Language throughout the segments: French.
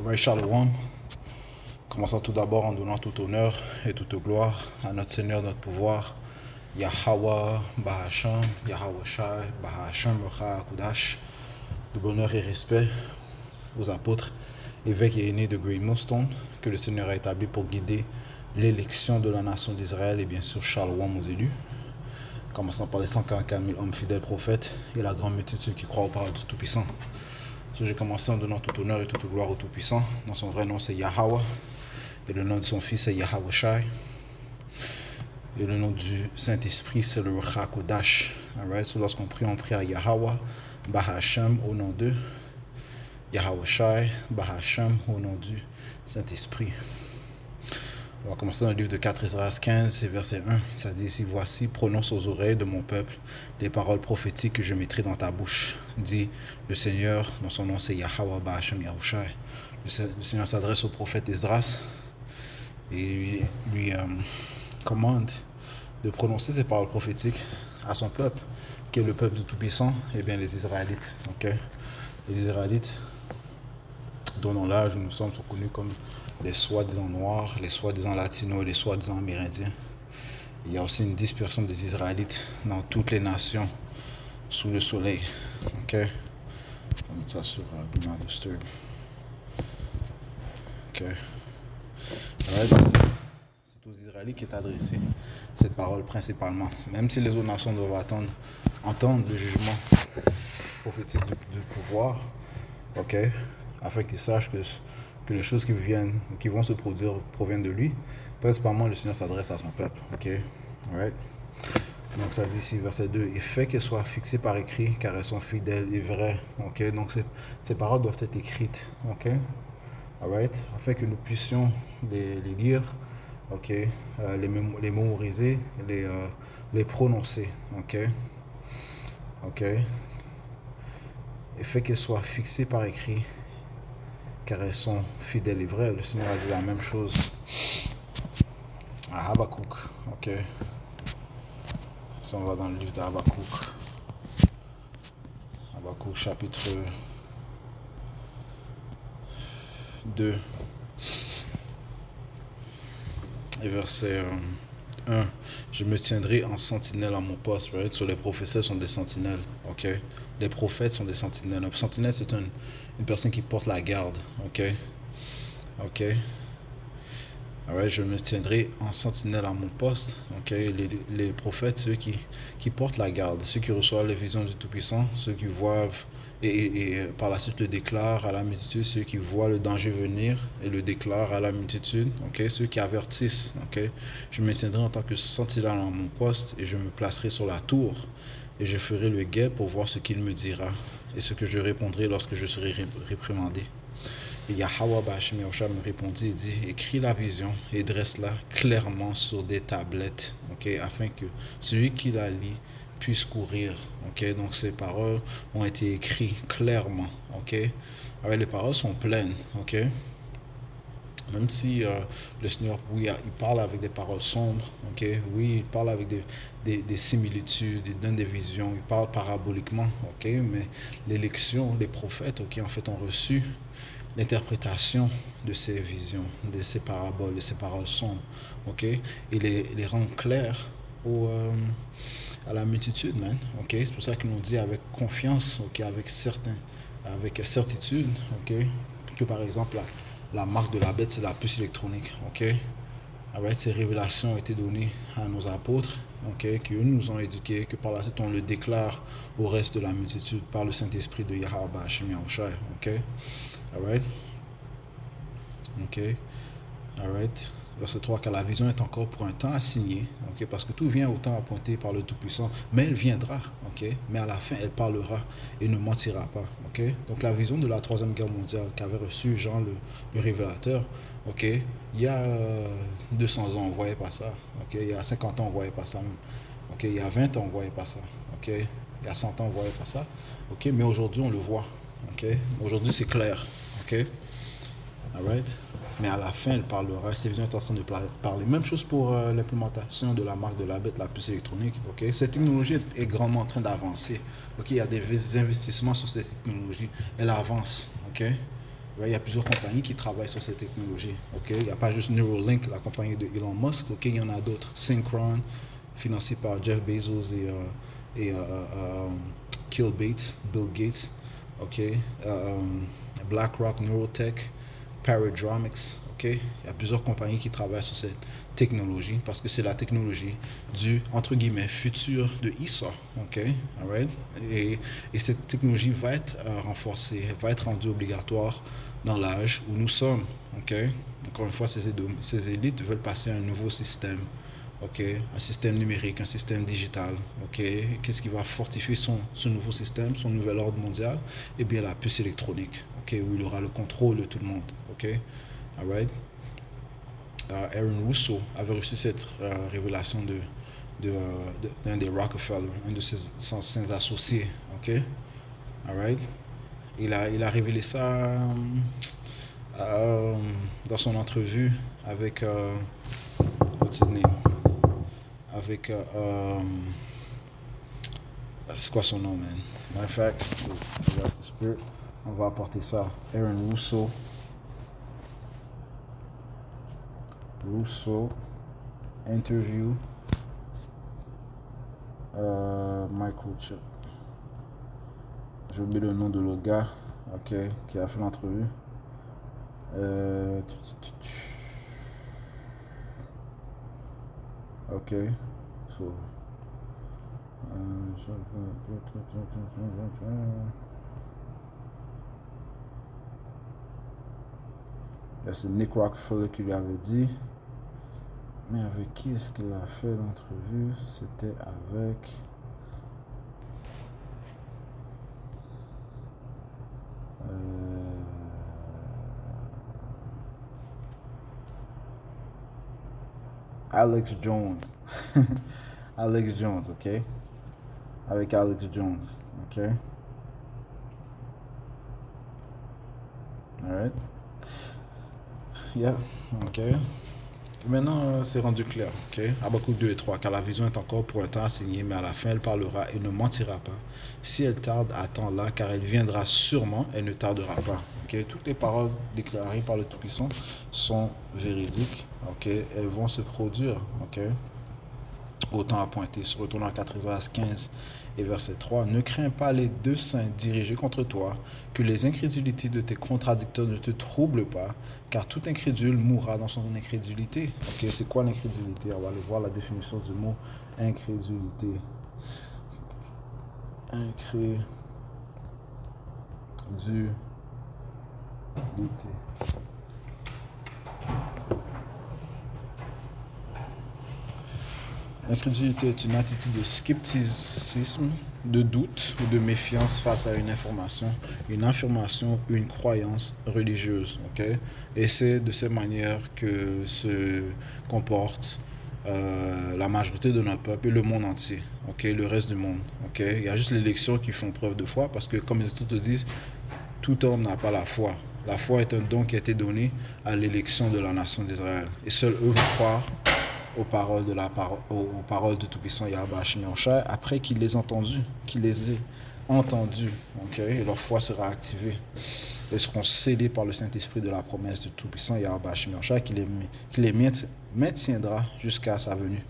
Ray Shalom. Commençons tout d'abord en donnant tout honneur et toute gloire à notre Seigneur, notre pouvoir, Yahweh, Bahasham, Yahweh Shai, Bahasham, Rocha, Kudash. De bonheur et respect aux apôtres, évêques et aînés de Great Millstone, que le Seigneur a établi pour guider l'élection de la nation d'Israël et bien sûr Shalom aux élus. Commençant par les 144 000 hommes fidèles prophètes et la grande multitude qui croient au parole du Tout-Puissant. J'ai commencé en donnant tout honneur et toute gloire au Tout-Puissant. Dans son vrai nom, c'est Yahweh. Et le nom de son fils, c'est Yahweh Shai. Et le nom du Saint-Esprit, c'est le Ruach Kodash. Alright? So, lorsqu'on prie à Yahweh, Bahasham au nom de Yahweh Shai, Bahasham au nom du Saint-Esprit. On va commencer dans le livre de 4 Esdras 15, verset 1. Ça dit ici, voici, prononce aux oreilles de mon peuple les paroles prophétiques que je mettrai dans ta bouche. Dit le Seigneur, dont son nom c'est Yahweh Bahasham Yahushai. Le Seigneur s'adresse au prophète Esdras et lui commande de prononcer ces paroles prophétiques à son peuple, qui est le peuple du Tout-Puissant, et bien les Israélites. Okay? Les Israélites, dont dans l'âge où nous sommes, sont connus comme les soi-disant noirs, les soi-disant latinos et les soi-disant amérindiens. Il y a aussi une dispersion des Israélites dans toutes les nations sous le soleil. Ok? On va mettre ça sur Do Not Disturb. Ok? C'est aux Israélites qui est adressée cette parole principalement. Même si les autres nations doivent entendre le jugement prophétique du pouvoir, ok? Afin qu'ils sachent que les choses qui vont se produire proviennent de lui. Principalement, le Seigneur s'adresse à son peuple. Ok? Alright? Donc ça dit ici, verset 2, et fait qu'elles soient fixées par écrit, car elles sont fidèles et vraies. Ok? Donc ces paroles doivent être écrites. Ok? Alright? Afin que nous puissions les lire, ok? Les mémoriser, les prononcer. Ok? Ok? Et fait qu'elles soient fixées par écrit, car elles sont fidèles et vraies. Le Seigneur a dit la même chose à Habakkuk. Ok. Si on va dans le livre d'Habakkuk. Habakkuk chapitre 2 et verset 1. Je me tiendrai en sentinelle à mon poste. Right? So, les prophètes sont des sentinelles. Ok. Les prophètes sont des sentinelles. Un sentinelle, c'est une personne qui porte la garde. Ok. Ok. Alright, je me tiendrai en sentinelle à mon poste. Ok. Les prophètes, ceux qui portent la garde, ceux qui reçoivent les visions du Tout-Puissant, ceux qui voient et par la suite le déclarent à la multitude, ceux qui voient le danger venir et le déclarent à la multitude. Ok. Ceux qui avertissent. Ok. Je me tiendrai en tant que sentinelle à mon poste et je me placerai sur la tour et je ferai le guet pour voir ce qu'il me dira et ce que je répondrai lorsque je serai réprimandé. Et Yahweh Bahasham Yahushua me répondit et dit, écris la vision et dresse-la clairement sur des tablettes, okay, afin que celui qui la lit puisse courir. Okay? Donc ces paroles ont été écrites clairement. Okay? Alors, les paroles sont pleines. Okay? Même si le Seigneur, oui, il parle avec des paroles sombres, okay? Oui, il parle avec des similitudes, il donne des visions, il parle paraboliquement, okay? Mais l'élection, les prophètes, okay, en fait, ont reçu l'interprétation de ces visions, de ces paraboles, de ces paroles sombres, okay? Et les rendre claires à la multitude, man. Okay? C'est pour ça qu'ils nous dit avec confiance, okay? Avec certitude, okay? Que par exemple, la marque de la bête, c'est la puce électronique. Okay? Avec ces révélations ont été données à nos apôtres, okay? Qui eux nous ont éduqués, que par la suite on le déclare au reste de la multitude par le Saint-Esprit de Yahweh Bahasham Yahushai. Okay? Alright? Ok. Alright. Verset 3, car la vision est encore pour un temps assigné, okay? Parce que tout vient au temps appointé par le Tout-Puissant, mais elle viendra, okay? Mais à la fin, elle parlera et ne mentira pas. Okay? Donc la vision de la Troisième Guerre mondiale qu'avait reçue Jean le révélateur, okay? Il y a 200 ans, on ne voyait pas ça. Okay? Il y a 50 ans, on ne voyait pas ça même. Okay? Il y a 20 ans, on ne voyait pas ça. Okay? Il y a 100 ans, on ne voyait pas ça. Okay? Mais aujourd'hui, on le voit. Okay? Aujourd'hui, c'est clair. Okay? Alright? Mais à la fin, elle parlera. Ces visions est en train de parler. Même chose pour l'implémentation de la marque de la bête, la puce électronique. Okay? Cette technologie est grandement en train d'avancer. Okay? Il y a des investissements sur cette technologie. Elle avance. Okay? right? Il y a plusieurs compagnies qui travaillent sur cette technologie. Ok, il n'y a pas juste Neuralink, la compagnie de Elon Musk. Ok, il y en a d'autres. Synchron, financé par Jeff Bezos et Bill Gates. Ok, BlackRock, Neurotech, Paradromics. Ok, il y a plusieurs compagnies qui travaillent sur cette technologie parce que c'est la technologie du entre guillemets futur de ISA. Ok, alright. Et cette technologie va être renforcée, va être rendue obligatoire dans l'âge où nous sommes. Ok, encore une fois, ces élites veulent passer à un nouveau système. Ok, un système numérique, un système digital. Ok, qu'est-ce qui va fortifier ce nouveau système, son nouvel ordre mondial? Eh bien, la puce électronique. Ok, où il aura le contrôle de tout le monde. Ok, alright. Aaron Russo avait reçu cette révélation d'un des Rockefeller, un de ses anciens associés. Ok, alright. Il a révélé ça dans son entrevue avec what's his name? Avec c'est quoi son nom, man? Matter of fact, on va apporter ça. Aaron Russo interview microchip. J'ai oublié le nom de le gars, ok, qui a fait l'entrevue. Ok, so c'est Nick Rockefeller qui lui avait dit. Mais avec qui est-ce qu'il a fait l'entrevue? C'était avec Alex Jones. Alex Jones, ok? Avec Alex Jones, ok? Alright. Yeah, ok. Maintenant, c'est rendu clair, ok? Habakkuk 2 et 3, car la vision est encore pour un temps assignée, mais à la fin, elle parlera et ne mentira pas. Si elle tarde, attends-la, car elle viendra sûrement, elle ne tardera pas. Ok? Toutes les paroles déclarées par le Tout-Puissant sont véridiques, ok? Elles vont se produire, ok? Au temps appointé. Retournons à 4 Esdras 15 et verset 3. Ne crains pas les deux saints dirigés contre toi, que les incrédulités de tes contradicteurs ne te troublent pas, car tout incrédule mourra dans son incrédulité. Ok, c'est quoi l'incrédulité? On va aller voir la définition du mot incrédulité. Incrédulité. L'incrédulité est une attitude de scepticisme, de doute ou de méfiance face à une information, une affirmation ou une croyance religieuse. Okay? Et c'est de cette manière que se comporte la majorité de notre peuple et le monde entier, okay? Le reste du monde. Okay? Il y a juste les élections qui font preuve de foi parce que, comme les autres disent, tout homme n'a pas la foi. La foi est un don qui a été donné à l'élection de la nation d'Israël. Et seuls eux vont croire aux paroles du Tout-Puissant Yahweh Hashem Yahushua après qu'il les ait entendus, okay? Et leur foi sera activée. Ils seront scellés par le Saint-Esprit de la promesse du Tout-Puissant Yahweh Hashem Yahushua qui les maintiendra jusqu'à sa venue.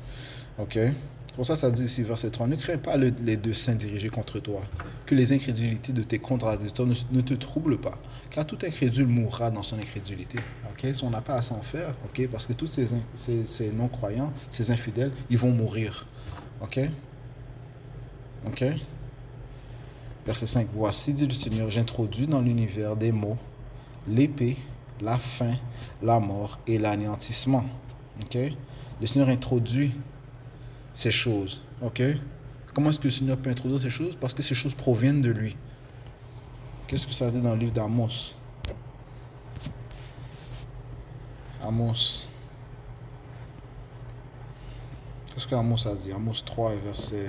Okay? Pour ça, ça dit ici, verset 3, ne crains pas les deux saints dirigés contre toi, que les incrédulités de tes contradicteurs ne te troublent pas, car tout incrédule mourra dans son incrédulité. Okay? Si on n'a pas à s'en faire, okay? Parce que tous ces non-croyants, ces infidèles, ils vont mourir. Ok? Ok? Verset 5, voici, dit le Seigneur, j'introduis dans l'univers des mots, l'épée, la faim, la mort et l'anéantissement. Ok? Le Seigneur introduit ces choses, ok? Comment est-ce que le Seigneur peut introduire ces choses? Parce que ces choses proviennent de lui. Qu'est-ce que ça dit dans le livre d'Amos? Amos. Qu'est-ce que Amos a dit? Amos 3 et verset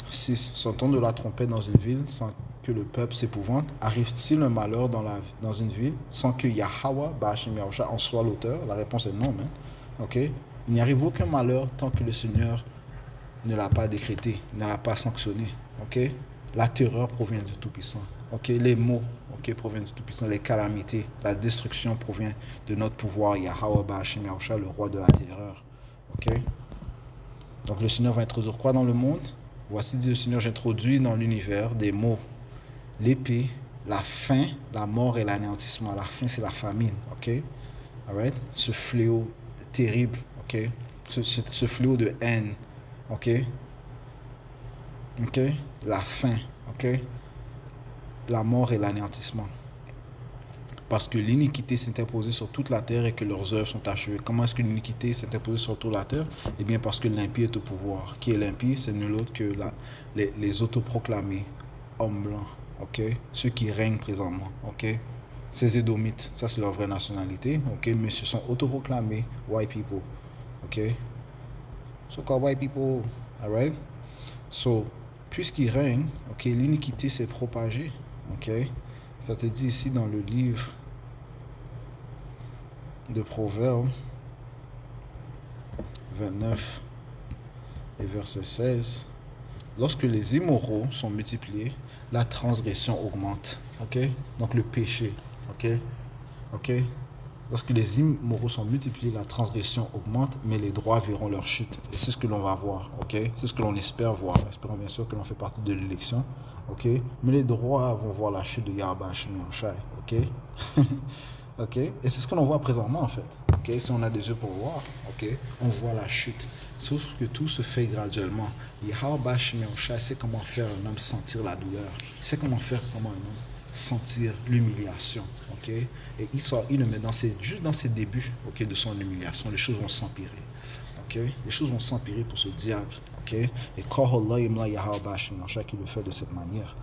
6. S'entend de la trompette dans une ville sans que le peuple s'épouvante? Arrive-t-il un malheur dans une ville sans que Yahweh, Ba'ashem Yahushua, en soit l'auteur? La réponse est non, man. Ok? Il n'y arrive aucun malheur tant que le Seigneur ne l'a pas décrété, ne l'a pas sanctionné. Ok? La terreur provient du Tout-Puissant. Ok, les maux, ok, proviennent du Tout-Puissant. Les calamités, la destruction provient de notre pouvoir. Yahweh Ba'Hashem Yahusha, le roi de la terreur. Ok. Donc le Seigneur va introduire quoi dans le monde? Voici, dit le Seigneur, j'introduis dans l'univers des maux. L'épée, la faim, la mort et l'anéantissement. La faim, c'est la famine. Ok. Alright? Ce fléau terrible. Ok. Ce fléau de haine. Ok. Ok. La faim. Ok. La mort et l'anéantissement. Parce que l'iniquité s'est imposée sur toute la terre et que leurs œuvres sont achevées. Comment est-ce que l'iniquité s'est imposée sur toute la terre? Eh bien, parce que l'impie est au pouvoir. Qui est l'impie? C'est nul autre que les autoproclamés hommes blancs. Ok? Ceux qui règnent présentement. Ok? Ces Édomites, ça c'est leur vraie nationalité. Ok? Mais ce sont autoproclamés white people. Ok? So-called white people. Alright? So, puisqu'ils règnent, ok, l'iniquité s'est propagée. Ok? Ça te dit ici dans le livre de Proverbes 29 et verset 16. Lorsque les immoraux sont multipliés, la transgression augmente. Ok? Donc le péché. Ok? Ok? Lorsque les immoraux sont multipliés, la transgression augmente, mais les droits verront leur chute. Et c'est ce que l'on va voir. Ok? C'est ce que l'on espère voir. Espérons bien sûr que l'on fait partie de l'élection. Ok? Mais les droits vont voir la chute de Yahweh Hashem Yahushai. Ok? Ok? Et c'est ce que l'on voit présentement en fait. Ok? Si on a des yeux pour voir, ok? On voit la chute. Sauf que tout se fait graduellement. Yahweh Hashem Yahushai sait comment faire un homme sentir la douleur. Il sait comment faire un homme sentir l'humiliation. Ok? Et il le met juste dans ses débuts, ok, de son humiliation. Les choses vont s'empirer. Ok? Les choses vont s'empirer pour ce diable. Ok? Et Koholayim Yahweh Hashem Yahushai qui le fait de cette manière.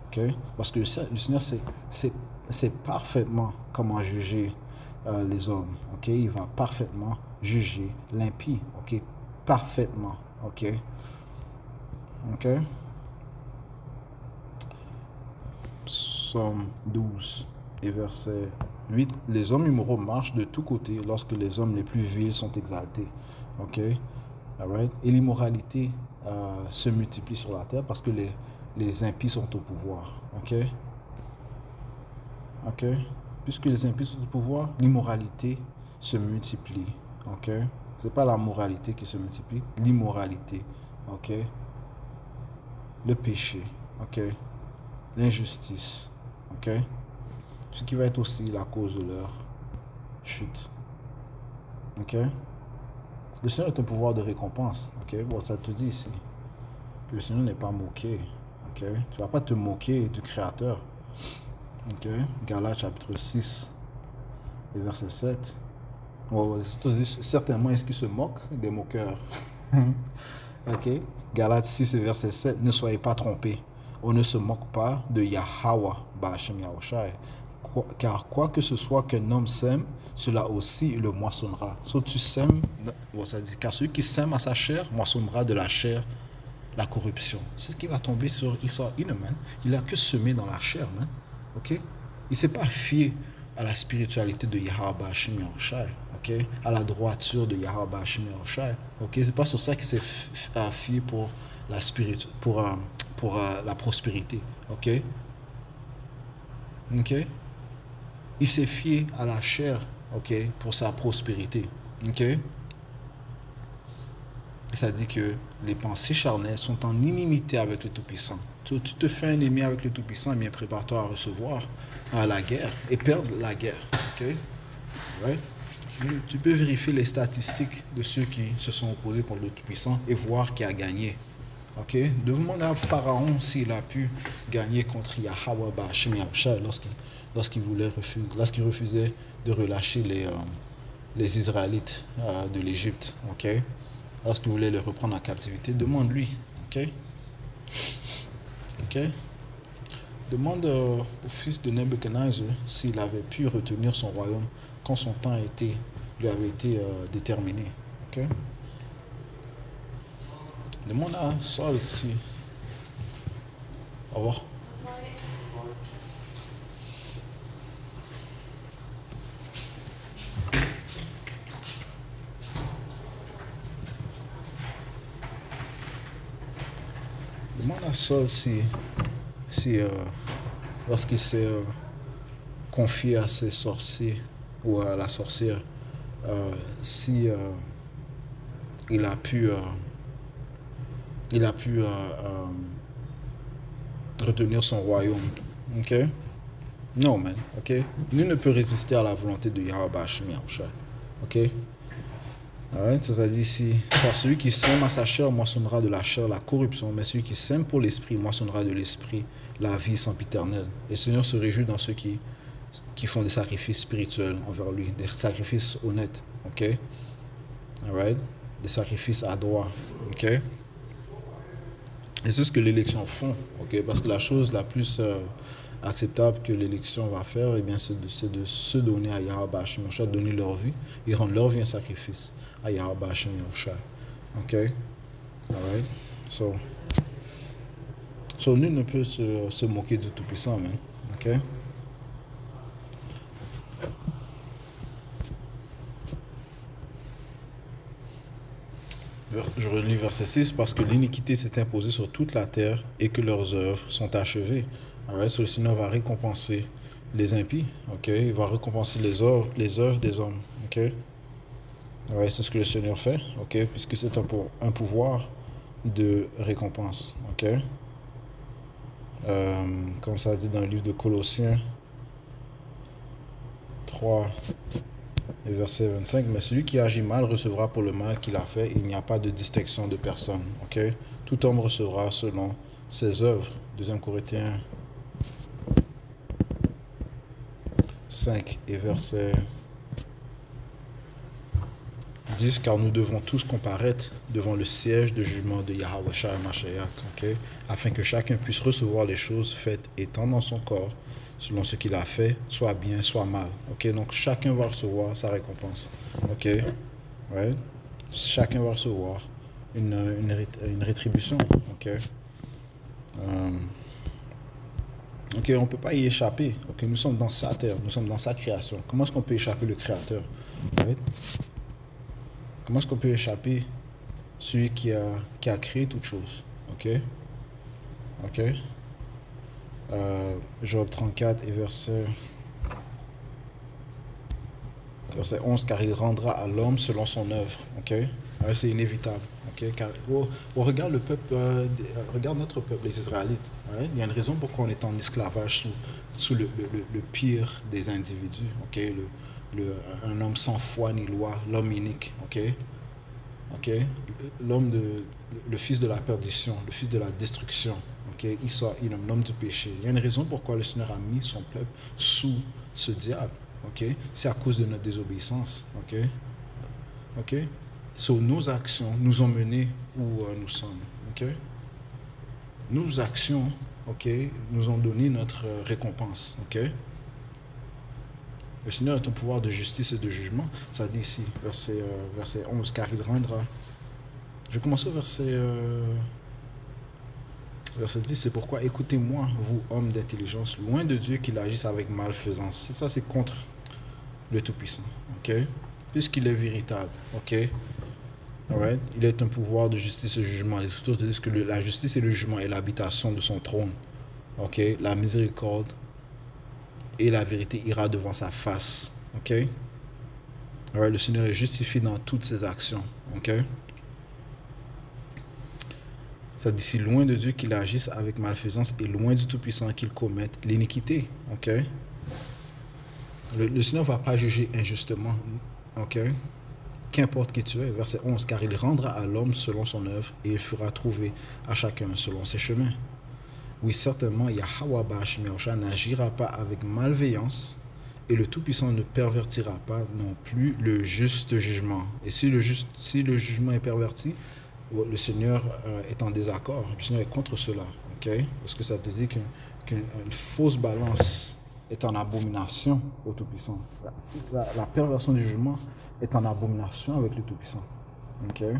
Okay? Parce que le Seigneur sait parfaitement comment juger les hommes. Okay? Il va parfaitement juger l'impie. Okay? Parfaitement. Ok? Ok? Psaume 12 et verset 8. Les hommes immoraux marchent de tous côtés lorsque les hommes les plus vils sont exaltés. Ok? Alright? Et l'immoralité se multiplie sur la terre parce que les impies sont au pouvoir. Ok? Ok? Puisque les impies sont au pouvoir, l'immoralité se multiplie. Ok? C'est pas la moralité qui se multiplie, l'immoralité. Ok? Le péché. Ok? L'injustice. Ok? Ce qui va être aussi la cause de leur chute. Ok? Le Seigneur est un pouvoir de récompense. Ok? Bon, ça te dit ici. Le Seigneur n'est pas moqué. Ok? Tu vas pas te moquer du Créateur. Ok? Galates chapitre 6 et verset 7. Oh, certainement, est-ce qu'il se moque des moqueurs? Ok? Galates 6 et verset 7. Ne soyez pas trompés. On ne se moque pas de Yahweh Ba'Hashem Yahushai. Car quoi que ce soit qu'un homme sème, cela aussi le moissonnera. So, tu sèmes, bon, ça dit, car celui qui sème à sa chair moissonnera de la chair la corruption. C'est ce qui va tomber sur Esau Ineman. Il n'a que semé dans la chair, man. Ok? Il ne s'est pas fié à la spiritualité de Yahweh Ba'Hashem Yahushai. Ok? À la droiture de Yahweh Ba'Hashem Yahushai. Ok? C'est pas sur ça qu'il s'est fié pour la la prospérité. Ok? Ok? Il s'est fié à la chair, ok, pour sa prospérité. Ok? Et ça dit que les pensées charnelles sont en inimité avec le Tout-Puissant. Tu te fais un ennemi avec le Tout-Puissant, et bien prépare-toi à recevoir la guerre et perdre la guerre. Ok? Right? Tu peux vérifier les statistiques de ceux qui se sont opposés contre le Tout-Puissant et voir qui a gagné. Ok? Demande à Pharaon s'il a pu gagner contre Yahweh Ba'Hashem Yahushai lorsqu'il refusait de relâcher les Israélites de l'Égypte. Ok? Lorsqu'il voulait les reprendre en captivité, demande-lui. Ok? Ok? Demande au fils de Nebuchadnezzar s'il avait pu retenir son royaume quand son temps lui avait été déterminé. Ok? Demande à Saul si. Au revoir. Demande à Saul si si lorsqu'il s'est confié à ses sorciers ou à la sorcière, si il a pu, il a pu retenir son royaume. Ok? Non, man. Ok? Nul ne peut résister à la volonté de Yahweh Hashem Yahushua. Ok? Alright? Ça dit ici, car celui qui sème à sa chair moissonnera de la chair la corruption, mais celui qui sème pour l'esprit moissonnera de l'esprit la vie sempiternelle. Et le Seigneur se réjouit dans ceux qui font des sacrifices spirituels envers lui, des sacrifices honnêtes. Ok? Alright? Des sacrifices à droit. Ok? Et c'est ce que l'élection font. Ok? Parce que la chose la plus acceptable que l'élection va faire, eh bien, c'est de se donner à Yahweh Hashem Yahushua, donner leur vie et rendre leur vie un sacrifice à Yahweh Hashem Yahushua. Ok? Alright? So nul ne peut se moquer du Tout-Puissant, man. Ok? Je relis verset 6, parce que l'iniquité s'est imposée sur toute la terre et que leurs œuvres sont achevées. Alors, le Seigneur va récompenser les impies, ok? Il va récompenser les œuvres des hommes, ok? Ouais, c'est ce que le Seigneur fait, ok? Puisque c'est un pouvoir de récompense, ok? Comme ça dit dans le livre de Colossiens 3 et verset 25, mais celui qui agit mal recevra pour le mal qu'il a fait. Il n'y a pas de distinction de personne. Ok? Tout homme recevra selon ses œuvres. 2 Corinthiens 5 et verset 10, car nous devons tous comparaître devant le siège de jugement de Yahweh Shai Mashiach, ok? Afin que chacun puisse recevoir les choses faites étant dans son corps, selon ce qu'il a fait, soit bien, soit mal. Ok, donc chacun va recevoir sa récompense. Ok, right? Chacun va recevoir une rétribution. Ok, ok, on ne peut pas y échapper. Ok, nous sommes dans sa terre, nous sommes dans sa création. Comment est-ce qu'on peut échapper le Créateur? Right? Comment est-ce qu'on peut échapper celui qui a créé toute chose? Ok, ok. Job 34 et verset 11, car il rendra à l'homme selon son œuvre. Ok, c'est inévitable. Ok, car regarde le peuple, regarde notre peuple, les Israélites. Il y a une raison pourquoi on est en esclavage sous le pire des individus. Ok, un homme sans foi ni loi, l'homme unique. Ok, ok, le fils de la perdition, le fils de la destruction. Ok, l'homme du péché. Il y a une raison pourquoi le Seigneur a mis son peuple sous ce diable. Ok, c'est à cause de notre désobéissance. Ok, ok. Nos actions nous ont menés où nous sommes. Ok, nos actions, ok, nous ont donné notre récompense. Ok. Le Seigneur est un pouvoir de justice et de jugement. Ça dit ici, verset 11, car il rendra. Je commence au verset 10, c'est pourquoi écoutez-moi, vous, hommes d'intelligence, loin de Dieu qu'il agisse avec malfaisance. Ça, c'est contre le Tout-Puissant, ok? Puisqu'il est véritable, ok? Alright? Il est un pouvoir de justice et de jugement. Les Écritures disent que la justice et le jugement est l'habitation de son trône, ok? La miséricorde et la vérité ira devant sa face, ok? Alright? Le Seigneur est justifié dans toutes ses actions, ok? Ça dit si loin de Dieu qu'il agisse avec malfaisance et loin du Tout-Puissant qu'il commette l'iniquité. Ok? Le Seigneur ne va pas juger injustement. Ok? Qu'importe qui tu es. Verset 11. Car il rendra à l'homme selon son œuvre et il fera trouver à chacun selon ses chemins. Oui, certainement, Yahweh Hashem Yahushua n'agira pas avec malveillance et le Tout-Puissant ne pervertira pas non plus le juste jugement. Et si le jugement est perverti, le Seigneur est en désaccord. Le Seigneur est contre cela. Okay? Parce que ça te dit qu'une fausse balance est en abomination au Tout-Puissant. La perversion du jugement est en abomination avec le Tout-Puissant. Okay?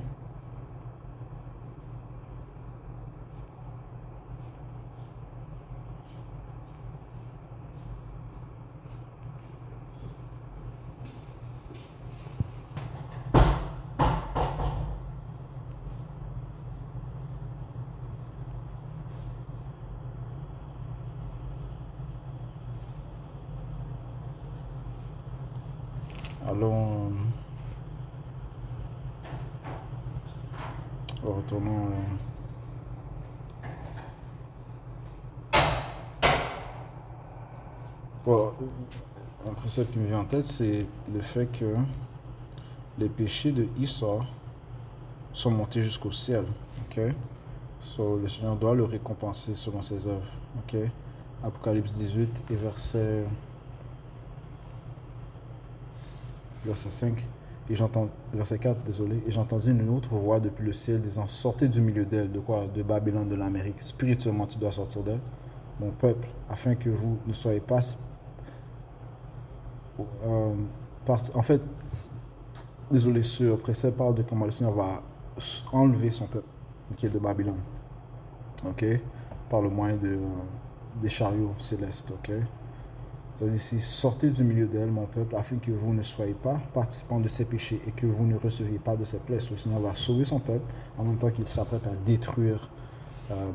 Allons, retournons. Bon, un précepte qui me vient en tête, c'est le fait que les péchés de Esau sont montés jusqu'au ciel. Ok? So, le Seigneur doit le récompenser selon ses œuvres. Ok? Apocalypse 18 et verset 5. Verset 4, désolé. Et j'ai entendu une autre voix depuis le ciel disant: sortez du milieu d'elle. De quoi? De Babylone, de l'Amérique. Spirituellement, tu dois sortir d'elle, mon peuple, afin que vous ne soyez pas. En fait, désolé, ce précepte parle de comment le Seigneur va enlever son peuple, qui est de Babylone. Ok? Par le moyen des chariots célestes. Ok? C'est-à-dire ici, sortez du milieu d'elle, mon peuple, afin que vous ne soyez pas participants de ses péchés et que vous ne receviez pas de ses plaies. Le Seigneur va sauver son peuple en même temps qu'il s'apprête à détruire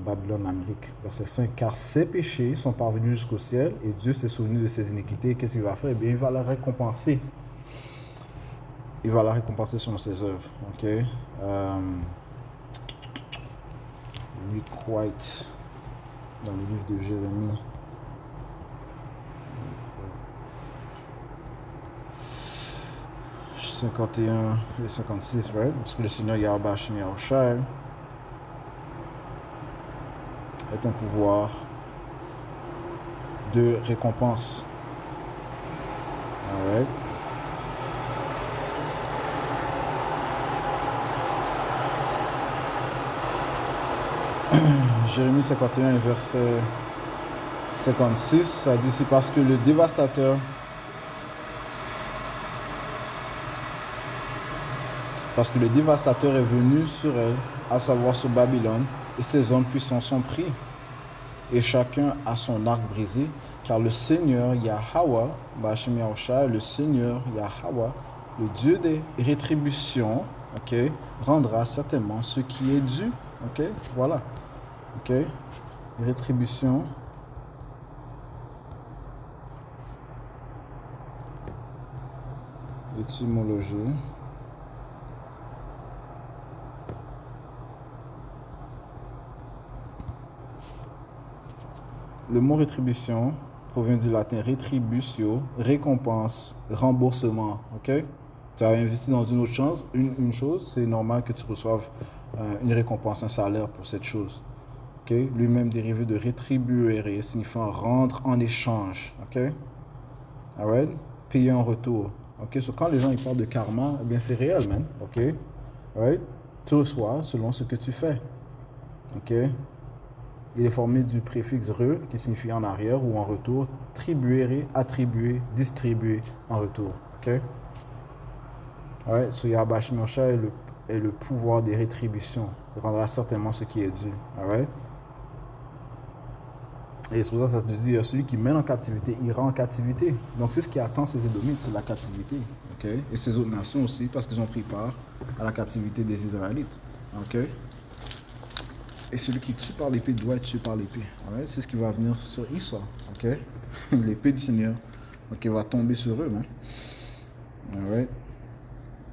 Babylone, l'Amérique. Verset 5. Car ses péchés sont parvenus jusqu'au ciel et Dieu s'est souvenu de ses iniquités. Qu'est-ce qu'il va faire? Eh bien, il va la récompenser. Il va la récompenser selon ses œuvres. Ok? Rick White, dans le livre de Jérémie. 51 et 56, right? Parce que le Seigneur Yahweh Hashem Yahushai est un pouvoir de récompense. Alright? Jérémie 51 verset 56, ça dit: c'est parce que le dévastateur est venu sur elle, à savoir sur Babylone, et ses hommes puissants sont pris, et chacun a son arc brisé, car le Seigneur Yahweh, Ba'ashem Yahushua, le Seigneur Yahweh, le Dieu des rétributions, ok, rendra certainement ce qui est dû. Ok, voilà. Ok, rétribution. Étymologie. Le mot rétribution provient du latin retributio, récompense, remboursement. Ok? Tu as investi dans une autre chose, une chose, c'est normal que tu reçoives une récompense, un salaire pour cette chose. Ok? Lui-même dérivé de retribuere, signifiant rendre en échange. Ok? Alright? Payer en retour. Ok? So, quand les gens ils parlent de karma, eh bien c'est réel, man. Ok? Alright? Tu reçois selon ce que tu fais. Ok? Il est formé du préfixe re, qui signifie en arrière ou en retour, tribuere, attribuer, distribuer en retour. Ok? Alright? So Yahweh Hashem Yahushua est le pouvoir des rétributions. Il rendra certainement ce qui est dû. Alright? Et c'est pour ça que ça te dit, celui qui mène en captivité ira en captivité. Donc c'est ce qui attend ces Édomites, c'est la captivité. Okay? Et ces autres nations aussi, parce qu'ils ont pris part à la captivité des Israélites. Okay? Et celui qui tue par l'épée doit être tué par l'épée. Right? C'est ce qui va venir sur Esau. Okay? L'épée du Seigneur va tomber sur eux. Right?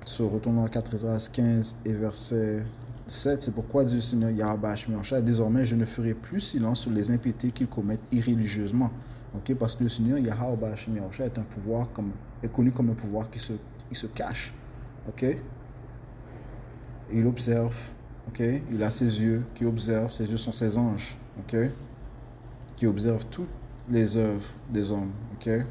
So, retournons à 4 Esdras 15 et verset 7. C'est pourquoi dit le Seigneur Yahweh Hashem Yahushua: désormais je ne ferai plus silence sur les impiétés qu'ils commettent irréligieusement. Okay? Parce que le Seigneur Yahweh Hashem Yahushua est connu comme un pouvoir qui se cache. Okay? Et il observe. Okay? Il a ses yeux qui observent, ses yeux sont ses anges, okay? Qui observent toutes les œuvres des hommes. Okay?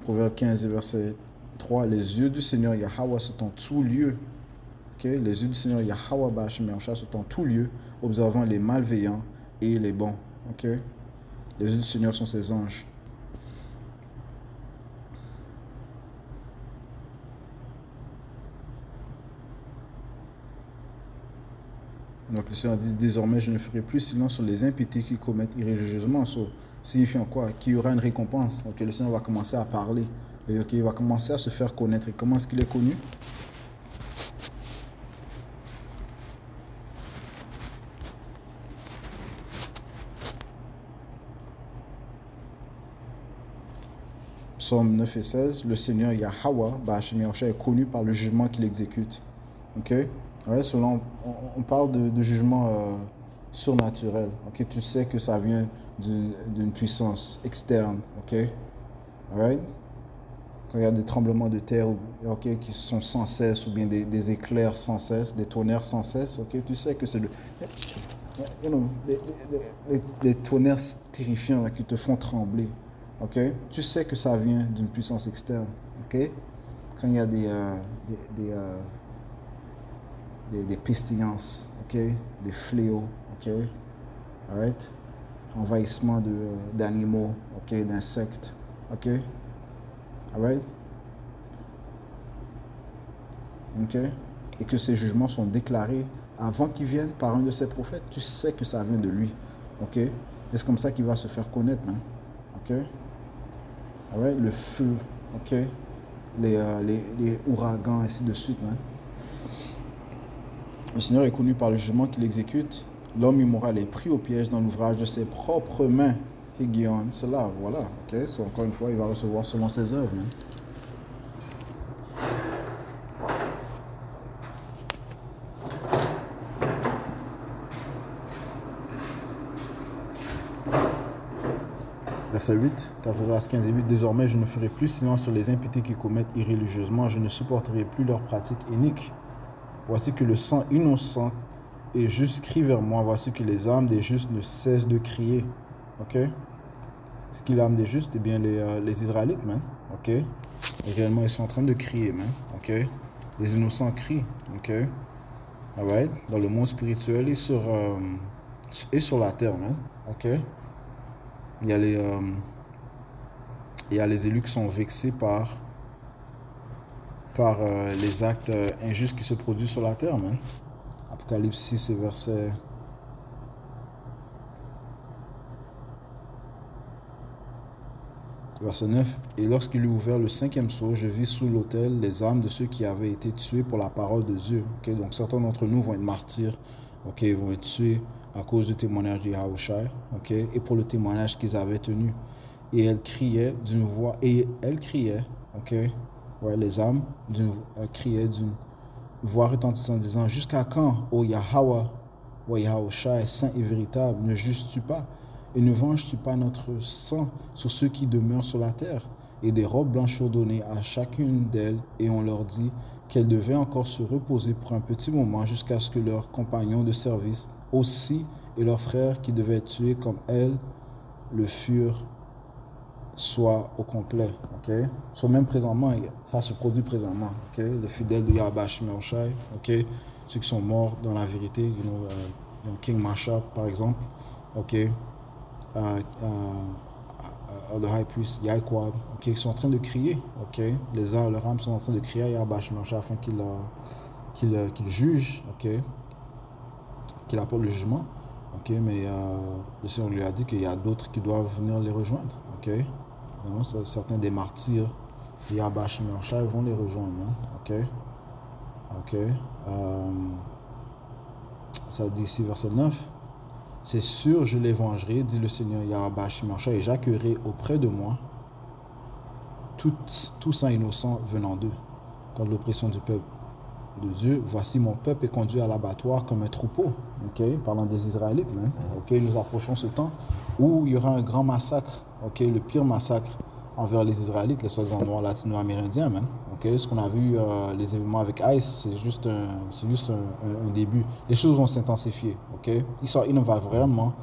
Proverbe 15, verset 3, les yeux du Seigneur Yahweh sont en tout lieu. Okay? Les yeux du Seigneur Yahweh Ba'ashem Yahushua sont en tout lieu, observant les malveillants et les bons. Okay? Les yeux du Seigneur sont ses anges. Donc le Seigneur dit: désormais je ne ferai plus silence sur les impiétés qui commettent irréligieusement. Signifiant quoi? Qu'il y aura une récompense. Donc le Seigneur va commencer à parler. Et il va commencer à se faire connaître. Et comment est-ce qu'il est connu? Psaume 9 et 16, le Seigneur Yahweh, Bahashem Yahushua, est connu par le jugement qu'il exécute. Ok? Ouais, selon, on parle de jugement surnaturel. Ok? Tu sais que ça vient d'une puissance externe. Ok? Alright? Quand il y a des tremblements de terre okay, qui sont sans cesse, ou bien des éclairs sans cesse, des tonnerres sans cesse, okay, tu sais que c'est des tonnerres terrifiants là, qui te font trembler. Okay? Tu sais que ça vient d'une puissance externe. Okay? Quand il y a des pestilences, okay? Des fléaux, okay? Alright? Envahissement d'animaux, okay? D'insectes. Okay? Alright? Okay? Et que ces jugements sont déclarés avant qu'ils viennent par un de ses prophètes. Tu sais que ça vient de lui. Ok? Et c'est comme ça qu'il va se faire connaître. Hein? Ok? Alright? Le feu. Ok? Les ouragans, ainsi de suite. Hein? Le Seigneur est connu par le jugement qu'il exécute. L'homme immoral est pris au piège dans l'ouvrage de ses propres mains. Higion, cela, voilà. Okay? So, encore une fois, il va recevoir selon ses œuvres. Hein? Verset 8, 14 15 et 8. Désormais, je ne ferai plus silence sur les impiétés qui commettent irréligieusement. Je ne supporterai plus leurs pratiques iniques. Voici que le sang innocent et juste crie vers moi. Voici que les âmes des justes ne cessent de crier. Ok? C'est qui l'âme des justes? Eh bien, les Israélites, man. Ok? Et réellement, ils sont en train de crier, man. Ok? Les innocents crient. Ok? Alright? Dans le monde spirituel et sur la terre, man. Ok? Il y a les élus qui sont vexés par les actes injustes qui se produisent sur la terre. Man. Apocalypse 6 et verset 9. Et lorsqu'il eut ouvert le 5e sceau, je vis sous l'autel les âmes de ceux qui avaient été tués pour la parole de Dieu. Okay? Donc certains d'entre nous vont être martyrs, okay? Ils vont être tués à cause du témoignage de Yahushua, okay? Et pour le témoignage qu'ils avaient tenu. Et elles criaient d'une voix, okay? Ouais, les âmes criaient d'une voix retentissante en disant: jusqu'à quand, ô Yahweh, ô Yahushua, saint et véritable, ne juges-tu pas et ne venges-tu pas notre sang sur ceux qui demeurent sur la terre? Et des robes blanches furent données à chacune d'elles, et on leur dit qu'elles devaient encore se reposer pour un petit moment jusqu'à ce que leurs compagnons de service aussi et leurs frères qui devaient être tués comme elles le furent soit au complet. Okay? Soit même présentement, ça se produit présentement. Okay? Les fidèles de Yahweh Shemel Shai, okay? Ceux qui sont morts dans la vérité, King Masha par exemple, okay? The High Priest Yahquad, okay? Qui sont en train de crier. Okay? Les uns, leurs âmes sont en train de crier à Yahweh Shemel Shai afin qu'il juge, okay? Qu'il apporte le jugement. Okay? Mais le Seigneur lui a dit qu'il y a d'autres qui doivent venir les rejoindre. Okay? Non, certains des martyrs Yahweh Shemel Shai vont les rejoindre. Hein? Ok. Ça dit ici, verset 9. C'est sûr, je les vengerai, dit le Seigneur Yahweh Shemel Shai, et j'accueillerai auprès de moi tout sang innocent venant d'eux, contre l'oppression du peuple de Dieu. Voici mon peuple est conduit à l'abattoir comme un troupeau. Okay? Parlant des Israélites. Hein? Okay? Nous approchons ce temps où il y aura un grand massacre. Okay? Le pire massacre envers les Israélites, les soi-disant noirs latino-amérindiens. Okay? Ce qu'on a vu, les événements avec ICE, c'est juste un début. Les choses vont s'intensifier. Okay? Il va vraiment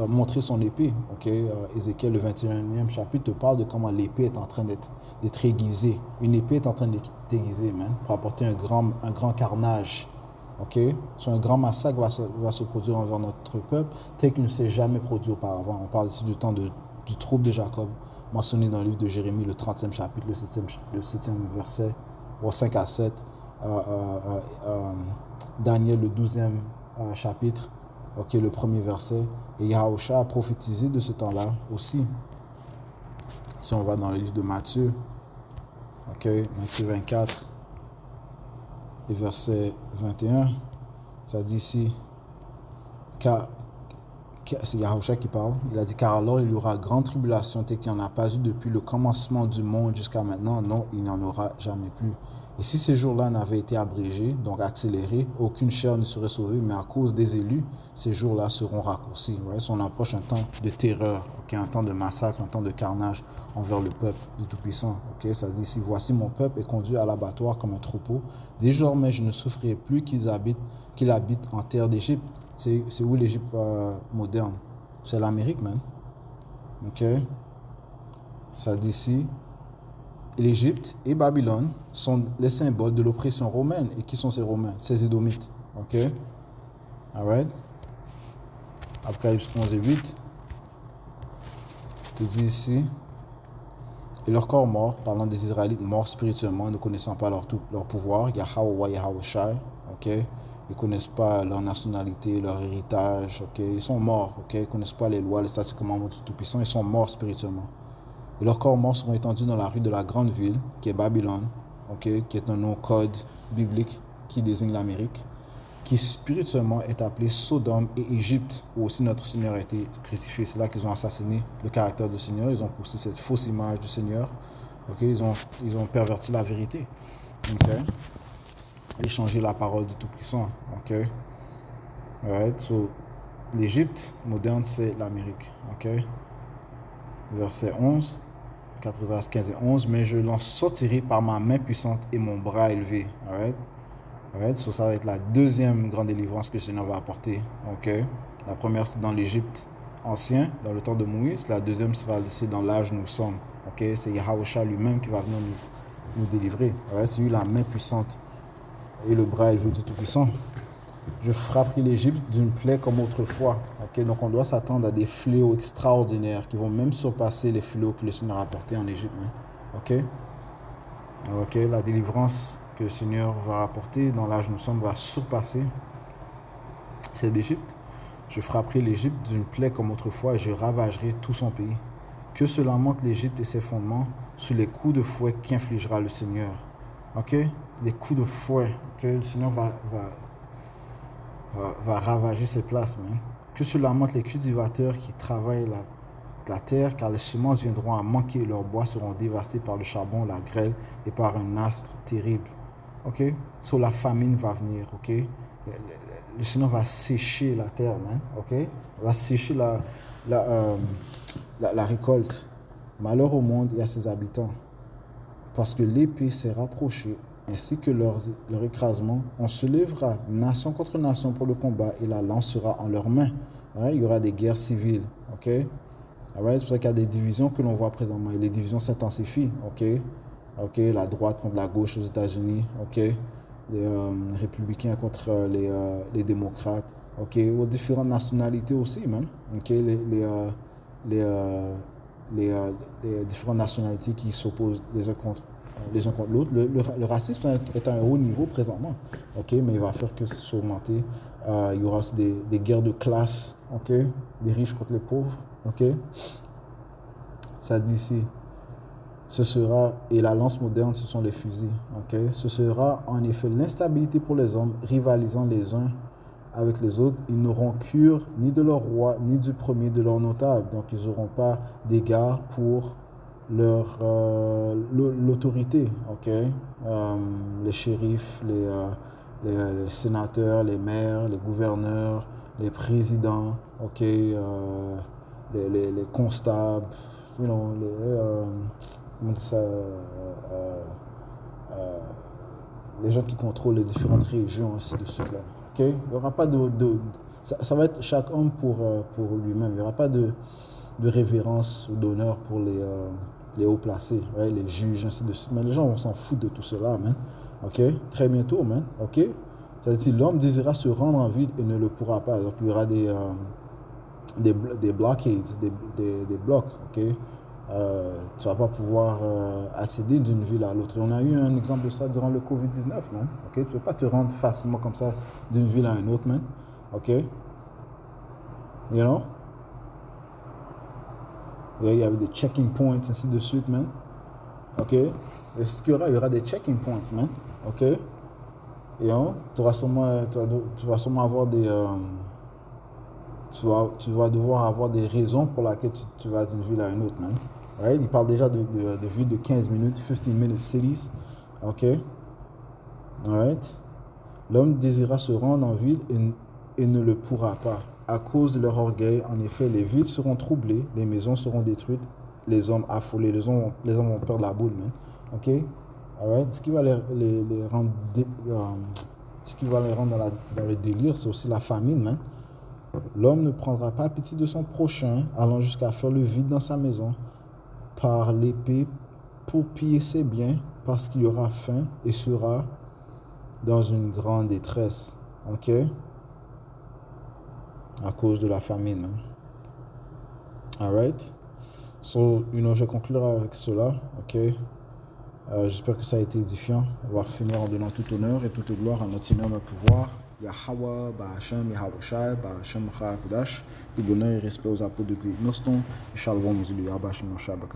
montrer son épée. Okay? Ézéchiel, le 21e chapitre, te parle de comment l'épée est en train d'être aiguisée. Une épée est en train d'être aiguisée, pour apporter un grand carnage. Okay? Un grand massacre va se produire envers notre peuple, tel qu'il ne s'est jamais produit auparavant. On parle ici du temps du trouble de Jacob, mentionné dans le livre de Jérémie, le 30e chapitre, le 7e verset, au 5 à 7. Daniel, le 12e chapitre, okay, le 1er verset. Et Yahushua a prophétisé de ce temps-là aussi. Si on va dans le livre de Matthieu, okay, Matthieu 24 et verset 21, ça dit ici, car c'est Yahusha qui parle, il a dit car alors il y aura grande tribulation telle qu'il n'y en a pas eu depuis le commencement du monde jusqu'à maintenant, non, il n'y en aura jamais plus. Et si ces jours-là n'avaient été abrégés, donc accélérés, aucune chair ne serait sauvée, mais à cause des élus, ces jours-là seront raccourcis. Ouais? On approche un temps de terreur, okay? Un temps de massacre, un temps de carnage envers le peuple du Tout-Puissant. Okay? Ça dit ici, voici mon peuple est conduit à l'abattoir comme un troupeau. Désormais, je ne souffrirai plus qu'il habite en terre d'Égypte. C'est où l'Égypte moderne? C'est l'Amérique, man. Ok? Ça dit ici, l'Égypte et Babylone sont les symboles de l'oppression romaine. Et qui sont ces Romains? Ces Édomites. Ok? Alright? Apocalypse 11 et 8. Je te dis ici. Et leur corps mort, parlant des Israélites morts spirituellement, ne connaissant pas leur pouvoir, Yahweh, Yahweh, ok? Ils ne connaissent pas leur nationalité, leur héritage, ok? Ils sont morts, ok? Ils ne connaissent pas les lois, les statuts commandements du Tout-Puissant, ils sont morts spirituellement. Et leurs corps morts seront étendus dans la rue de la grande ville, qui est Babylone, ok? Qui est un nom code biblique qui désigne l'Amérique, qui spirituellement est appelée Sodome et Égypte, où aussi notre Seigneur a été crucifié. C'est là qu'ils ont assassiné le caractère du Seigneur, ils ont poussé cette fausse image du Seigneur, ok? Ils ont perverti la vérité, ok? Et changé la parole du Tout-Puissant, ok? Alright, so l'Égypte moderne, c'est l'Amérique, ok? Verset 11, 4 15 et 11, mais je l'en sortirai par ma main puissante et mon bras élevé, alright? Alright, so ça va être la deuxième grande délivrance que le Seigneur va apporter, ok? La première, c'est dans l'Égypte ancien, dans le temps de Moïse. La deuxième sera laissée dans l'âge où nous sommes, ok? C'est Yahweh lui-même qui va venir nous délivrer, alright? C'est lui la main puissante et le bras élevé du Tout-Puissant. Je frapperai l'Égypte d'une plaie comme autrefois. Okay? Donc on doit s'attendre à des fléaux extraordinaires qui vont même surpasser les fléaux que le Seigneur a apportés en Égypte. Ok? Ok, la délivrance que le Seigneur va apporter dans l'âge où nous sommes va surpasser celle d'Égypte. Je frapperai l'Égypte d'une plaie comme autrefois et je ravagerai tout son pays. Que cela monte l'Égypte et ses fondements sous les coups de fouet qu'infligera le Seigneur. Ok? Les coups de fouet que le Seigneur va ravager ses places, man. Que cela montre les cultivateurs qui travaillent la terre, car les semences viendront à manquer et leurs bois seront dévastés par le charbon, la grêle et par un astre terrible. Ok? So la famine va venir, ok? Le Seigneur va sécher la terre, man. Ok? Il va sécher la récolte. Malheur au monde et à ses habitants, parce que l'épée s'est rapprochée ainsi que leur écrasement. On se lèvera nation contre nation pour le combat et la lance sera en leurs mains. Right? Il y aura des guerres civiles. Okay? Right? C'est pour ça qu'il y a des divisions que l'on voit présentement. Et les divisions s'intensifient. Okay? Okay? La droite contre la gauche aux États-Unis. Okay? Les républicains contre les démocrates. Okay? Aux différentes nationalités aussi, man. Okay? Les différentes nationalités qui s'opposent les uns contre l'autre. Le racisme est à un haut niveau présentement, ok, mais il va faire que s'augmenter. Il y aura aussi des guerres de classe, ok, des riches contre les pauvres, ok. Ça dit ici, ce sera, et la lance moderne, ce sont les fusils, ok. Ce sera en effet l'instabilité pour les hommes, rivalisant les uns avec les autres. Ils n'auront cure ni de leur roi, ni du premier de leurs notables, donc ils n'auront pas d'égard pour l'autorité, ok? Les shérifs, les sénateurs, les maires, les gouverneurs, les présidents, ok? Les constables, you know, les gens qui contrôlent les différentes régions, ainsi de suite, là. Ok? Il n'y aura pas ça va être chaque homme pour lui-même. Il n'y aura pas de révérence ou d'honneur pour les hauts placés, right? Les juges, ainsi de suite. Mais les gens vont s'en foutre de tout cela, man. Ok? Très bientôt, man. Ok? Ça veut dire l'homme désirera se rendre en ville et ne le pourra pas. Donc il y aura des blockades, des blocs, ok? Tu vas pas pouvoir accéder d'une ville à l'autre. On a eu un exemple de ça durant le COVID-19, man. Ok? Tu ne peux pas te rendre facilement comme ça d'une ville à une autre, man. Ok? You know? Il y avait des checking points, ainsi de suite, man. Ok? Et ce qu'il y aura, des checking points, man. Ok? You know? Tu vas sûrement avoir tu vas devoir avoir des raisons pour lesquelles tu vas d'une ville à une autre, man. Right? Il parle déjà de villes de 15 minutes, 15-minute cities. OK? Alright? L'homme désira se rendre en ville et ne le pourra pas. À cause de leur orgueil, en effet, les villes seront troublées, les maisons seront détruites, les hommes affolés, les hommes vont perdre la boule, man. OK? Alright? Ce qui va les rendre dans le délire, c'est aussi la famine, man. L'homme ne prendra pas pitié de son prochain, allant jusqu'à faire le vide dans sa maison, par l'épée pour piller ses biens, parce qu'il y aura faim et sera dans une grande détresse. OK? À cause de la famine. Alright? So, je vais conclure avec cela. OK? J'espère que ça a été édifiant. On va finir en donnant tout honneur et toute gloire à notre Seigneur, notre pouvoir. Yahweh, Bahashem, Yahweh Bahashem, Chakudash. Tout bonheur et respect aux apôtres de Noston. Shalom, Zulu, Yahweh, Shabbat,